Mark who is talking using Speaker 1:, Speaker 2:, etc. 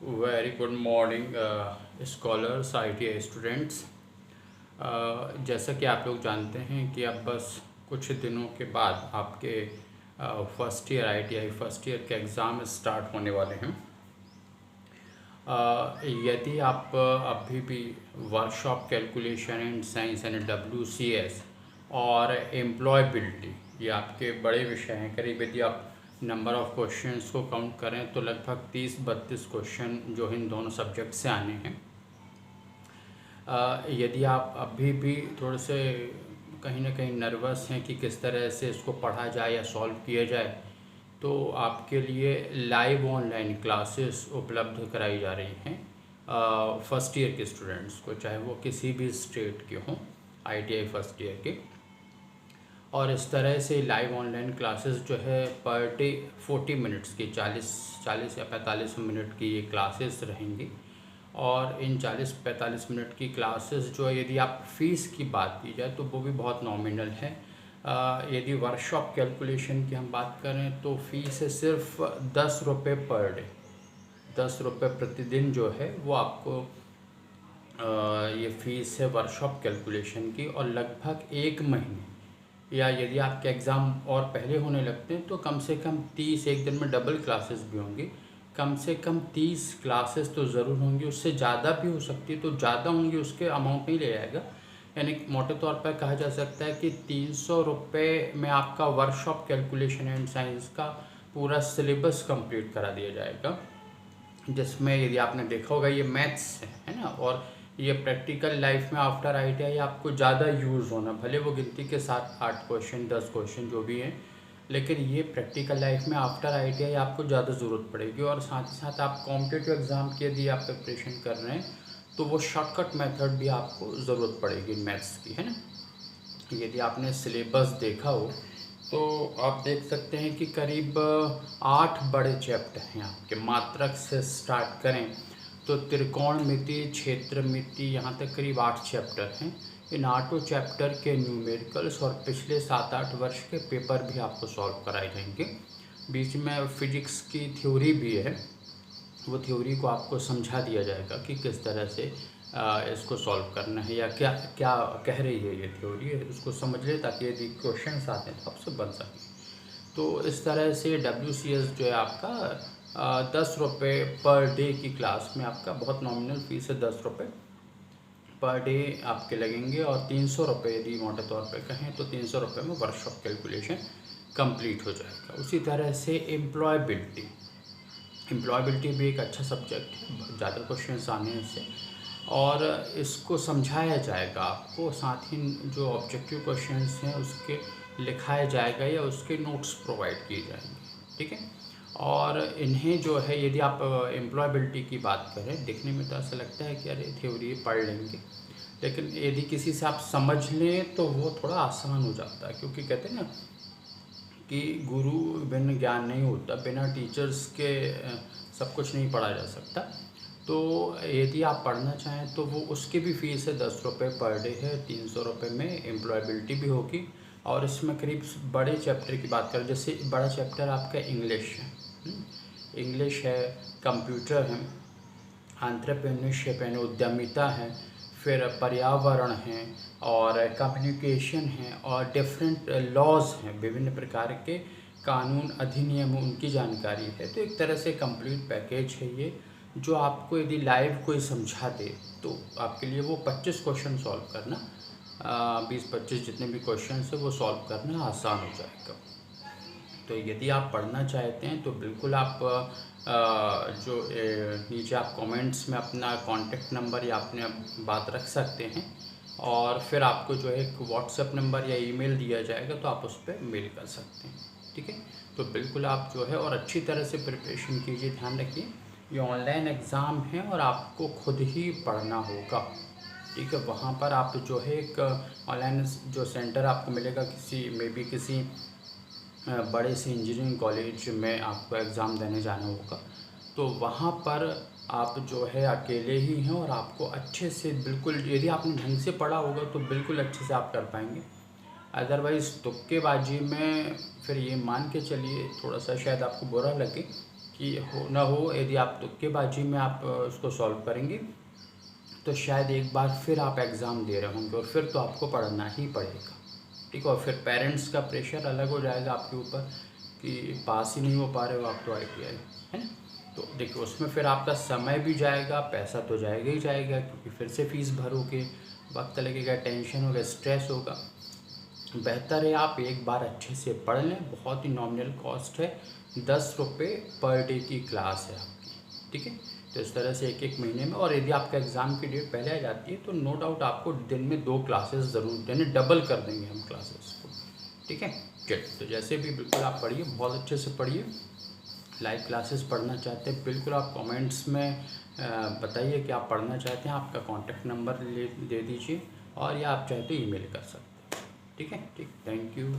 Speaker 1: Very good morning scholars ITI students. जैसा कि आप लोग जानते हैं कि अब बस कुछ दिनों के बाद आपके first year ITI first year के एग्ज़ाम स्टार्ट होने वाले हैं। यदि आप अभी भी वर्कशॉप कैलकुलेशन एंड साइंस यानी WCS और एम्प्लॉयबिलिटी ये आपके बड़े विषय हैं। करीब यदि आप नंबर ऑफ़ क्वेश्चंस को काउंट करें तो लगभग 30-32 क्वेश्चन जो इन दोनों सब्जेक्ट से आने हैं। यदि आप अभी भी थोड़े से कहीं ना कहीं नर्वस हैं कि किस तरह से इसको पढ़ा जाए या सॉल्व किया जाए, तो आपके लिए लाइव ऑनलाइन क्लासेस उपलब्ध कराई जा रही हैं फर्स्ट ईयर के स्टूडेंट्स को, चाहे वो किसी भी स्टेट के हों, ITI फर्स्ट ईयर के। और इस तरह से लाइव ऑनलाइन क्लासेस जो है पर डे 40 मिनट्स की 40 या 45 मिनट की ये क्लासेस रहेंगी। और इन 40-45 मिनट की क्लासेस जो है, यदि आप फ़ीस की बात की जाए तो वो भी बहुत नॉमिनल है। यदि वर्कशॉप कैलकुलेशन की हम बात करें तो फ़ीस है सिर्फ 10 रुपये पर डे। 10 रुपये प्रतिदिन जो है वो आपको ये फ़ीस है वर्कशॉप कैलकुलेशन की। और लगभग 1 महीने या यदि आपके एग्ज़ाम और पहले होने लगते हैं तो कम से कम 30, एक दिन में डबल क्लासेस भी होंगी, कम से कम 30 क्लासेस तो ज़रूर होंगी। उससे ज़्यादा भी हो सकती है, तो ज़्यादा होंगी उसके अमाउंट नहीं ले जाएगा। यानी मोटे तौर पर कहा जा सकता है कि 300 रुपये में आपका वर्कशॉप कैलकुलेशन एंड साइंस का पूरा सिलेबस कंप्लीट करा दिया जाएगा, जिसमें यदि आपने देखा होगा ये मैथ्स है ना, और ये प्रैक्टिकल लाइफ में आफ्टर ITI आपको ज़्यादा यूज़ होना, भले वो गिनती के साथ 8 क्वेश्चन 10 क्वेश्चन जो भी हैं, लेकिन ये प्रैक्टिकल लाइफ में आफ्टर ITI आपको ज़्यादा ज़रूरत पड़ेगी। और साथ ही साथ आप कॉम्पिटिटिव एग्ज़ाम की यदि आप प्रिपरेशन कर रहे हैं तो वो शॉर्टकट मेथड भी आपको ज़रूरत पड़ेगी मैथ्स की, है ना। यदि आपने सिलेबस देखा हो तो आप देख सकते हैं कि करीब 8 बड़े चैप्टर हैं आपके। मात्रक से स्टार्ट करें तो त्रिकोणमिति, क्षेत्रमिति, यहाँ तक करीब 8 चैप्टर हैं। इन 8 चैप्टर के न्यूमेरिकल्स और पिछले 7-8 वर्ष के पेपर भी आपको सॉल्व कराए जाएंगे। बीच में फिजिक्स की थ्योरी भी है, वो थ्योरी को आपको समझा दिया जाएगा कि किस तरह से इसको सॉल्व करना है या क्या क्या कह रही है ये थ्योरी, उसको समझ ले ताकि यदि क्वेश्चन आते हैं तो आपसे बन सके। तो इस तरह से WCS जो है आपका 10 रुपये पर डे की क्लास में आपका बहुत नॉमिनल फीस है, 10 रुपये पर डे आपके लगेंगे। और 300 रुपये यदि मोटे तौर पे कहें तो 300 रुपये में वर्कशॉप कैलकुलेशन कंप्लीट हो जाएगा। उसी तरह से एम्प्लॉयबिलिटी भी एक अच्छा सब्जेक्ट है, ज़्यादा क्वेश्चन आने हैं इससे, और इसको समझाया जाएगा आपको। साथ ही जो ऑब्जेक्टिव क्वेश्चंस हैं उसके लिखाया जाएगा या उसके नोट्स प्रोवाइड किए जाएंगे, ठीक है। और इन्हें जो है, यदि आप एम्प्लॉयबिलिटी की बात करें, देखने में तो ऐसा लगता है कि अरे थ्योरी पढ़ लेंगे, लेकिन यदि किसी से आप समझ लें तो वो थोड़ा आसान हो जाता है। क्योंकि कहते हैं ना कि गुरु बिन ज्ञान नहीं होता, बिना टीचर्स के सब कुछ नहीं पढ़ा जा सकता। तो यदि आप पढ़ना चाहें तो वो उसकी भी फ़ीस है, 10 रुपये पर डे है। 300 रुपये में एम्प्लॉयबिलिटी भी होगी। और इसमें करीब बड़े चैप्टर की बात करें, जैसे बड़ा चैप्टर आपका इंग्लिश है, इंग्लिश है, कंप्यूटर है, एंटरप्रेन्योरशिप यानी उद्यमिता है, फिर पर्यावरण है, और कम्युनिकेशन है, और डिफरेंट लॉज हैं, विभिन्न प्रकार के कानून अधिनियम उनकी जानकारी है। तो एक तरह से कंप्लीट पैकेज है ये, जो आपको यदि लाइव कोई समझा दे तो आपके लिए वो 25 क्वेश्चन सॉल्व करना, 20-25 जितने भी क्वेश्चन है वो सॉल्व करना आसान हो जाएगा। तो यदि आप पढ़ना चाहते हैं तो बिल्कुल आप जो नीचे आप कमेंट्स में अपना कॉन्टेक्ट नंबर या अपने बात रख सकते हैं, और फिर आपको जो है एक व्हाट्सएप नंबर या ईमेल दिया जाएगा तो आप उस पर मेल कर सकते हैं, ठीक है। तो बिल्कुल आप जो है और अच्छी तरह से प्रिपरेशन कीजिए। ध्यान रखिए ये ऑनलाइन एग्ज़ाम है और आपको खुद ही पढ़ना होगा, ठीक है। वहाँ पर आप जो है एक ऑनलाइन जो सेंटर आपको मिलेगा, किसी बड़े से इंजीनियरिंग कॉलेज में आपको एग्ज़ाम देने जाना होगा, तो वहाँ पर आप जो है अकेले ही हैं, और आपको अच्छे से बिल्कुल, यदि आपने ढंग से पढ़ा होगा तो बिल्कुल अच्छे से आप कर पाएंगे। अदरवाइज़ तुक्केबाजी में फिर ये मान के चलिए, थोड़ा सा शायद आपको बुरा लगे, कि हो ना हो, यदि आप तुक्केबाजी में आप उसको सॉल्व करेंगे तो शायद एक बार फिर आप एग्ज़ाम दे रहे होंगे और फिर तो आपको पढ़ना ही पड़ेगा। ठीक है, और फिर पेरेंट्स का प्रेशर अलग हो जाएगा आपके ऊपर कि पास ही नहीं हो पा रहे हो आप तो ITI, है ना। तो देखिए उसमें फिर आपका समय भी जाएगा, पैसा तो जाएगा ही जाएगा, क्योंकि फिर से फीस भरोगे, वक्त लगेगा, टेंशन होगा, स्ट्रेस होगा। बेहतर है आप एक बार अच्छे से पढ़ लें। बहुत ही नॉमिनल कॉस्ट है, 10 रुपये पर डे की क्लास है आपकी। ठीक है, तो इस तरह से एक एक महीने में, और यदि आपका एग्ज़ाम की डेट पहले आ जाती है तो नो डाउट आपको दिन में 2 क्लासेस ज़रूर, यानी डबल कर देंगे हम क्लासेस को। ठीक है, चलिए, तो जैसे भी बिल्कुल आप पढ़िए, बहुत अच्छे से पढ़िए। लाइव क्लासेस पढ़ना चाहते हैं बिल्कुल आप कमेंट्स में बताइए कि आप पढ़ना चाहते हैं, आपका कॉन्टैक्ट नंबर दे दीजिए, और या आप चाहे तो ईमेल कर सकते हैं। ठीक है, ठीक, थैंक यू।